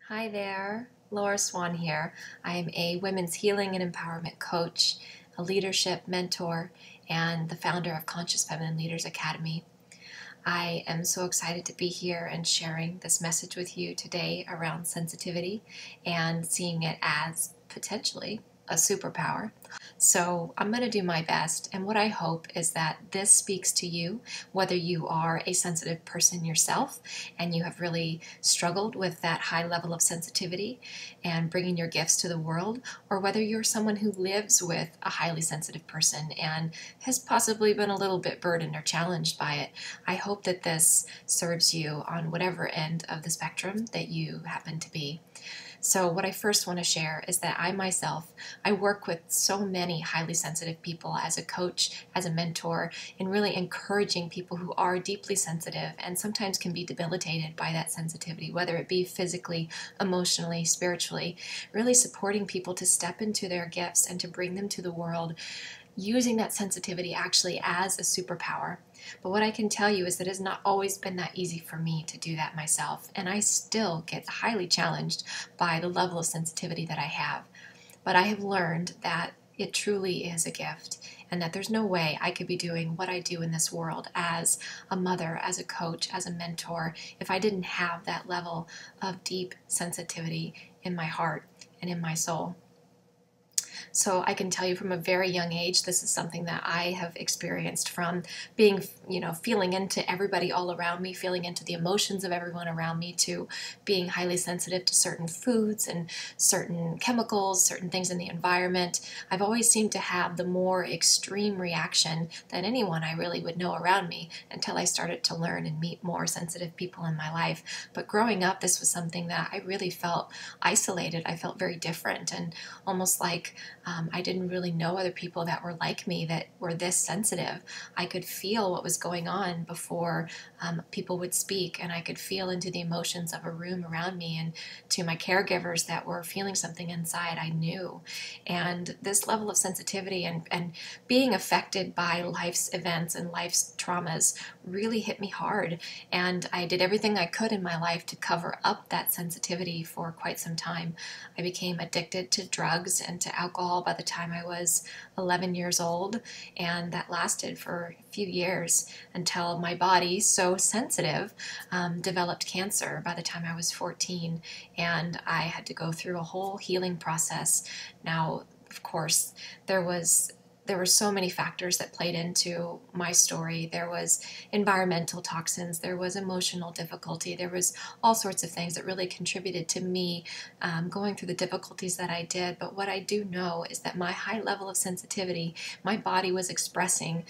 Hi there, Laura Swan here. I'm a women's healing and empowerment coach, a leadership mentor, and the founder of Conscious Feminine Leaders Academy. I am so excited to be here and sharing this message with you today around sensitivity and seeing it as potentially a superpower. So I'm going to do my best, and what I hope is that this speaks to you, whether you are a sensitive person yourself and you have really struggled with that high level of sensitivity and bringing your gifts to the world, or whether you're someone who lives with a highly sensitive person and has possibly been a little bit burdened or challenged by it. I hope that this serves you on whatever end of the spectrum that you happen to be. So what I first want to share is that I work with so many highly sensitive people as a coach, as a mentor, in really encouraging people who are deeply sensitive and sometimes can be debilitated by that sensitivity, whether it be physically, emotionally, spiritually, really supporting people to step into their gifts and to bring them to the world using that sensitivity actually as a superpower. But what I can tell you is that it has not always been that easy for me to do that myself, and I still get highly challenged by the level of sensitivity that I have. But I have learned that it truly is a gift, and that there's no way I could be doing what I do in this world as a mother, as a coach, as a mentor, if I didn't have that level of deep sensitivity in my heart and in my soul. So I can tell you from a very young age, this is something that I have experienced from being, feeling into everybody all around me, feeling into the emotions of everyone around me, to being highly sensitive to certain foods and certain chemicals, certain things in the environment. I've always seemed to have the more extreme reaction than anyone I really would know around me until I started to learn and meet more sensitive people in my life. But growing up, this was something that I really felt isolated. I felt very different and almost like I didn't really know other people that were like me, that were this sensitive. I could feel what was going on before people would speak, and I could feel into the emotions of a room around me, and to my caregivers that were feeling something inside, I knew. And this level of sensitivity and being affected by life's events and life's traumas really hit me hard. And I did everything I could in my life to cover up that sensitivity for quite some time. I became addicted to drugs and to alcohol by the time I was 11 years old, and that lasted for a few years until my body, so sensitive, developed cancer by the time I was 14, and I had to go through a whole healing process. Now, of course, there were so many factors that played into my story. There was environmental toxins, there was emotional difficulty, there was all sorts of things that really contributed to me going through the difficulties that I did. But what I do know is that my high level of sensitivity, my body was expressing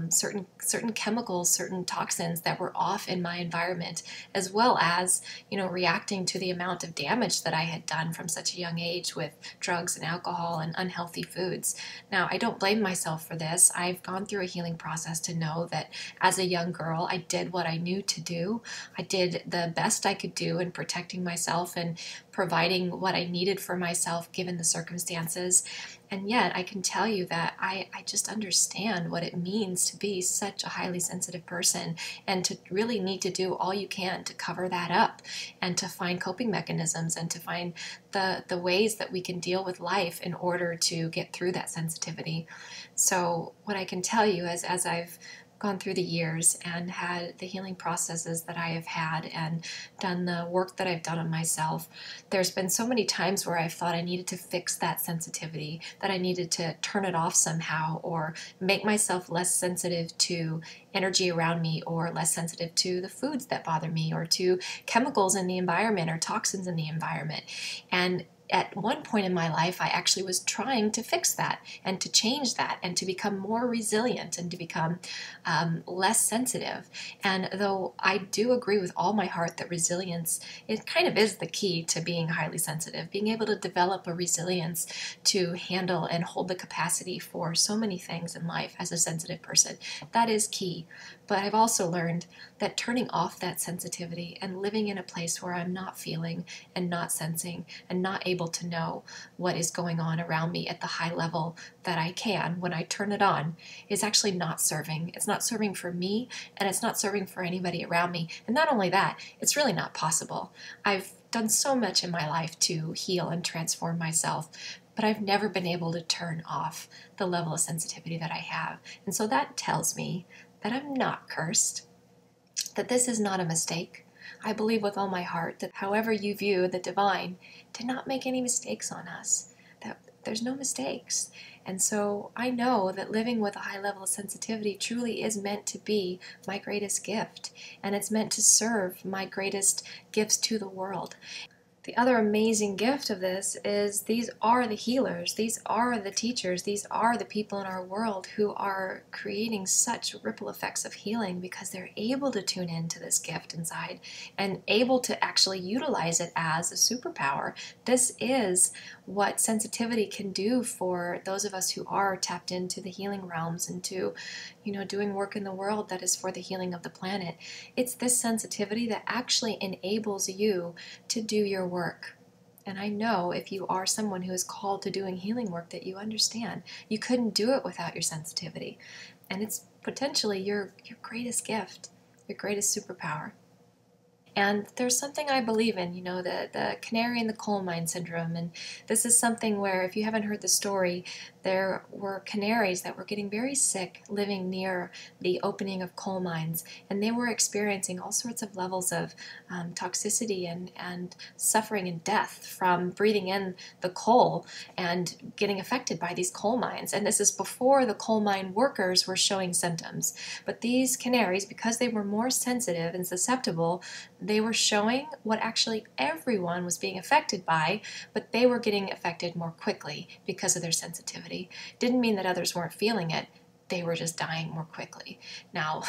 certain chemicals, certain toxins that were off in my environment, as well as reacting to the amount of damage that I had done from such a young age with drugs and alcohol and unhealthy foods. Now, I don't blame myself for this. I've gone through a healing process to know that as a young girl, I did what I knew to do. I did the best I could do in protecting myself and providing what I needed for myself given the circumstances. And yet I can tell you that I just understand what it means to be such a highly sensitive person, and to really need to do all you can to cover that up and to find coping mechanisms and to find the ways that we can deal with life in order to get through that sensitivity. So what I can tell you is, as I've gone through the years and had the healing processes that I have had and done the work that I've done on myself, there's been so many times where I've thought I needed to fix that sensitivity, that I needed to turn it off somehow, or make myself less sensitive to energy around me, or less sensitive to the foods that bother me, or to chemicals in the environment or toxins in the environment. And at one point in my life, I actually was trying to fix that and to change that and to become more resilient and to become less sensitive. And though I do agree with all my heart that resilience, it kind of is the key to being highly sensitive, being able to develop a resilience to handle and hold the capacity for so many things in life as a sensitive person. That is key. But I've also learned that turning off that sensitivity and living in a place where I'm not feeling and not sensing and not able to know what is going on around me at the high level that I can when I turn it on is actually not serving. It's not serving for me, and it's not serving for anybody around me. And not only that, it's really not possible. I've done so much in my life to heal and transform myself, but I've never been able to turn off the level of sensitivity that I have. And so that tells me that I'm not cursed, that this is not a mistake. I believe with all my heart that however you view the divine did not make any mistakes on us, that there's no mistakes. And so I know that living with a high level of sensitivity truly is meant to be my greatest gift, and it's meant to serve my greatest gifts to the world. The other amazing gift of this is these are the healers, these are the teachers, these are the people in our world who are creating such ripple effects of healing because they're able to tune into this gift inside and able to actually utilize it as a superpower. This is what sensitivity can do for those of us who are tapped into the healing realms and to, doing work in the world that is for the healing of the planet. It's this sensitivity that actually enables you to do your work. And I know if you are someone who is called to doing healing work that you understand you couldn't do it without your sensitivity. And it's potentially your greatest gift, your greatest superpower. And there's something I believe in, the canary in the coal mine syndrome. And this is something where, if you haven't heard the story, there were canaries that were getting very sick living near the opening of coal mines. And they were experiencing all sorts of levels of toxicity and suffering and death from breathing in the coal and getting affected by these coal mines. And this is before the coal mine workers were showing symptoms. But these canaries, because they were more sensitive and susceptible, they were showing what actually everyone was being affected by, but they were getting affected more quickly because of their sensitivity. Didn't mean that others weren't feeling it. They were just dying more quickly. Now,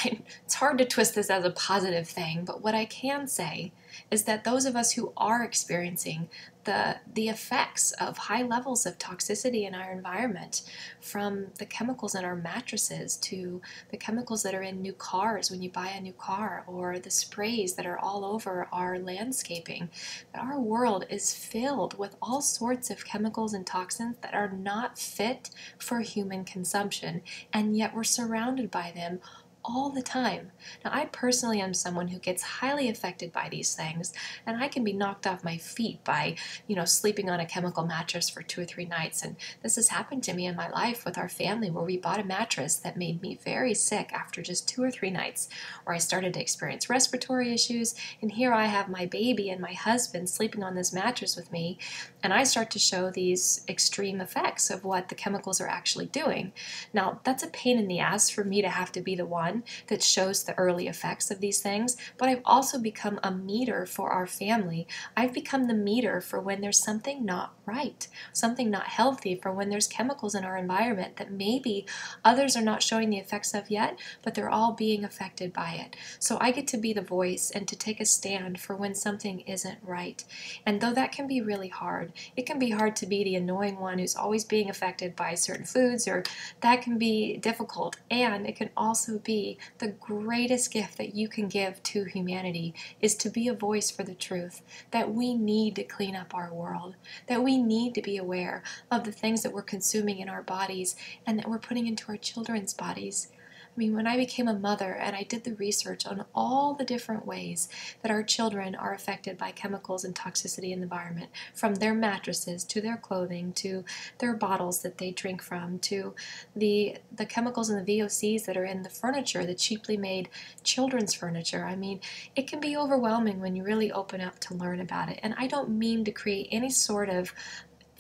it's hard to twist this as a positive thing, but what I can say is that those of us who are experiencing the effects of high levels of toxicity in our environment, from the chemicals in our mattresses to the chemicals that are in new cars when you buy a new car, or the sprays that are all over our landscaping, that our world is filled with all sorts of chemicals and toxins that are not fit for human consumption, and yet we're surrounded by them all the time. Now, I personally am someone who gets highly affected by these things, and I can be knocked off my feet by, sleeping on a chemical mattress for 2 or 3 nights. And this has happened to me in my life with our family, where we bought a mattress that made me very sick after just 2 or 3 nights, where I started to experience respiratory issues. And here I have my baby and my husband sleeping on this mattress with me, and I start to show these extreme effects of what the chemicals are actually doing. Now, that's a pain in the ass for me to have to be the one that shows the early effects of these things, but I've also become a meter for our family. I've become the meter for when there's something not right, something not healthy, for when there's chemicals in our environment that maybe others are not showing the effects of yet, but they're all being affected by it. So I get to be the voice and to take a stand for when something isn't right. And though that can be really hard, it can be hard to be the annoying one who's always being affected by certain foods, or that can be difficult. And it can also be the greatest gift that you can give to humanity, is to be a voice for the truth, that we need to clean up our world, that we need to be aware of the things that we're consuming in our bodies and that we're putting into our children's bodies. I mean, when I became a mother and I did the research on all the different ways that our children are affected by chemicals and toxicity in the environment, from their mattresses to their clothing to their bottles that they drink from, to the chemicals and the VOCs that are in the furniture, the cheaply made children's furniture. I mean, it can be overwhelming when you really open up to learn about it. And I don't mean to create any sort of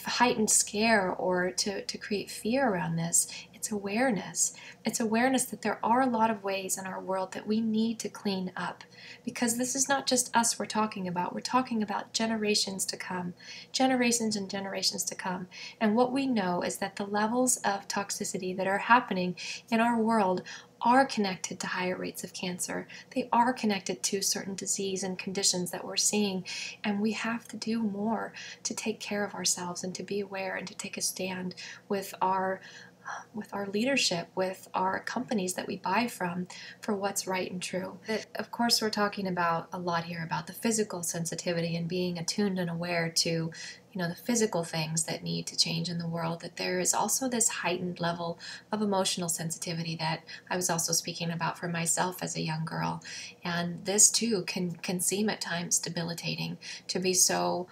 heightened scare or to create fear around this. It's awareness. It's awareness that there are a lot of ways in our world that we need to clean up, because this is not just us we're talking about. We're talking about generations to come, generations and generations to come. And what we know is that the levels of toxicity that are happening in our world are connected to higher rates of cancer. They are connected to certain disease and conditions that we're seeing, and we have to do more to take care of ourselves and to be aware and to take a stand with our leadership, with our companies that we buy from, for what's right and true. Of course, we're talking about a lot here about the physical sensitivity and being attuned and aware to the physical things that need to change in the world, that there is also this heightened level of emotional sensitivity that I was also speaking about for myself as a young girl. And this too can seem at times debilitating, to be so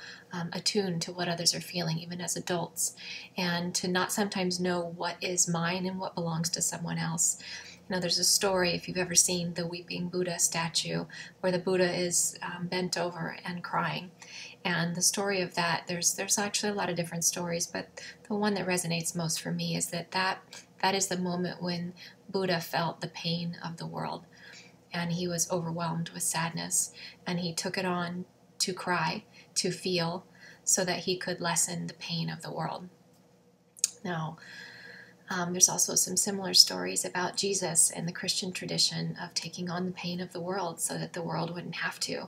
attuned to what others are feeling, even as adults, and to not sometimes know what is mine and what belongs to someone else. There's a story, if you've ever seen the Weeping Buddha statue, where the Buddha is bent over and crying. And the story of that, there's actually a lot of different stories, but the one that resonates most for me is that is the moment when Buddha felt the pain of the world, and he was overwhelmed with sadness, and he took it on to cry, to feel, so that he could lessen the pain of the world. Now, there's also some similar stories about Jesus and the Christian tradition of taking on the pain of the world so that the world wouldn't have to.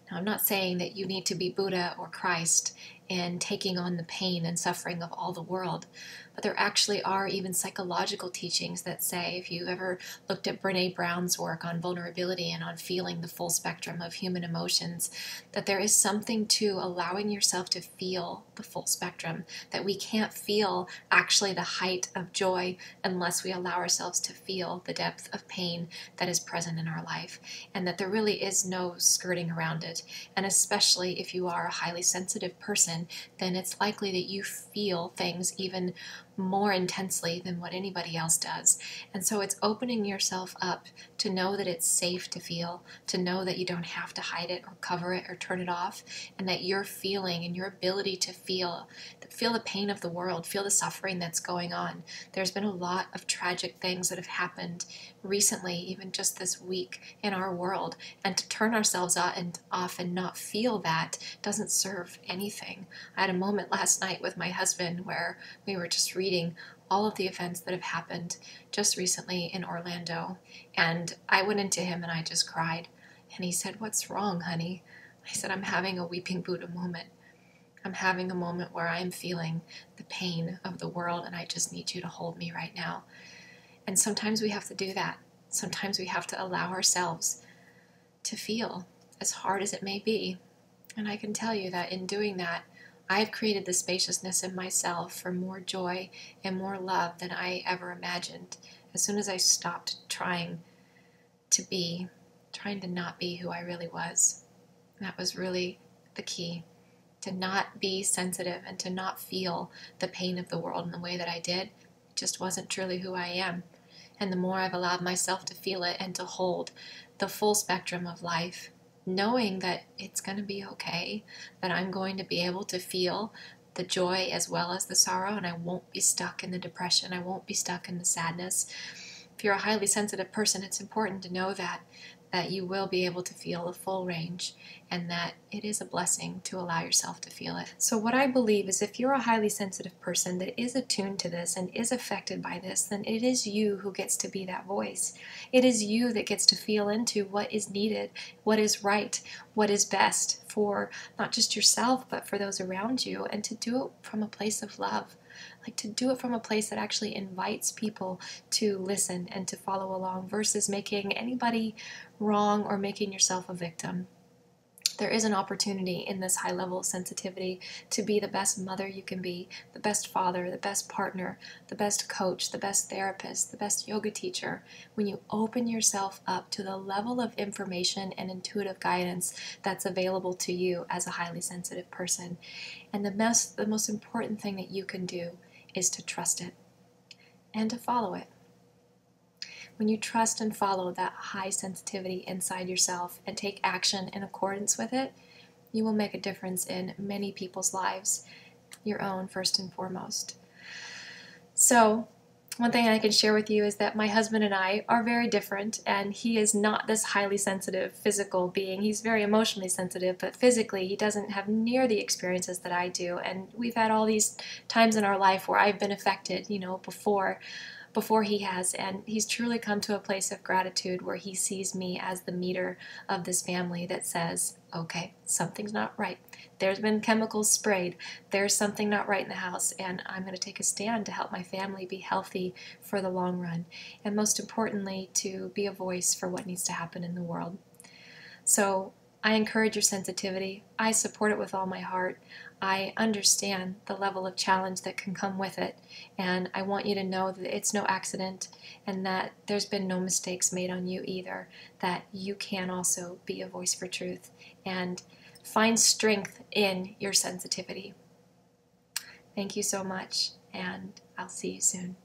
Now, I'm not saying that you need to be Buddha or Christ in taking on the pain and suffering of all the world, but there actually are even psychological teachings that say, if you've ever looked at Brene Brown's work on vulnerability and on feeling the full spectrum of human emotions, that there is something to allowing yourself to feel the full spectrum, that we can't feel actually the height of joy unless we allow ourselves to feel the depth of pain that is present in our life, and that there really is no skirting around it. And especially if you are a highly sensitive person, then it's likely that you feel things even more intensely than what anybody else does. And so it's opening yourself up to know that it's safe to feel, to know that you don't have to hide it or cover it or turn it off, and that your feeling and your ability to feel the pain of the world, feel the suffering that's going on. There's been a lot of tragic things that have happened recently, even just this week in our world, and to turn ourselves off and not feel that doesn't serve anything. I had a moment last night with my husband where we were just reading all of the events that have happened just recently in Orlando, and I went into him and I just cried, and he said, "What's wrong, honey?" I said, "I'm having a weeping Buddha moment. I'm having a moment where I'm feeling the pain of the world, and I just need you to hold me right now." And sometimes we have to do that. Sometimes we have to allow ourselves to feel, as hard as it may be. And I can tell you that in doing that, I've created the spaciousness in myself for more joy and more love than I ever imagined. As soon as I stopped trying to not be who I really was. That was really the key. To not be sensitive and to not feel the pain of the world in the way that I did, it just wasn't truly who I am. And the more I've allowed myself to feel it and to hold the full spectrum of life, knowing that it's going to be okay, that I'm going to be able to feel the joy as well as the sorrow, and I won't be stuck in the depression, I won't be stuck in the sadness. If you're a highly sensitive person, it's important to know that you will be able to feel the full range, and that it is a blessing to allow yourself to feel it. So what I believe is, if you're a highly sensitive person that is attuned to this and is affected by this, then it is you who gets to be that voice. It is you that gets to feel into what is needed, what is right, what is best for not just yourself, but for those around you, and to do it from a place of love. Like, to do it from a place that actually invites people to listen and to follow along, versus making anybody wrong or making yourself a victim. There is an opportunity in this high level of sensitivity to be the best mother you can be, the best father, the best partner, the best coach, the best therapist, the best yoga teacher, when you open yourself up to the level of information and intuitive guidance that's available to you as a highly sensitive person. And the most important thing that you can do is to trust it and to follow it. When you trust and follow that high sensitivity inside yourself and take action in accordance with it, you will make a difference in many people's lives, your own first and foremost. So, one thing I can share with you is that my husband and I are very different, and he is not this highly sensitive physical being. He's very emotionally sensitive, but physically he doesn't have near the experiences that I do. And we've had all these times in our life where I've been affected, before he has, and he's truly come to a place of gratitude where he sees me as the meter of this family that says, okay, something's not right. There's been chemicals sprayed. There's something not right in the house, and I'm going to take a stand to help my family be healthy for the long run, and most importantly, to be a voice for what needs to happen in the world. So I encourage your sensitivity. I support it with all my heart. I understand the level of challenge that can come with it, and I want you to know that it's no accident and that there's been no mistakes made on you either, that you can also be a voice for truth and find strength in your sensitivity. Thank you so much, and I'll see you soon.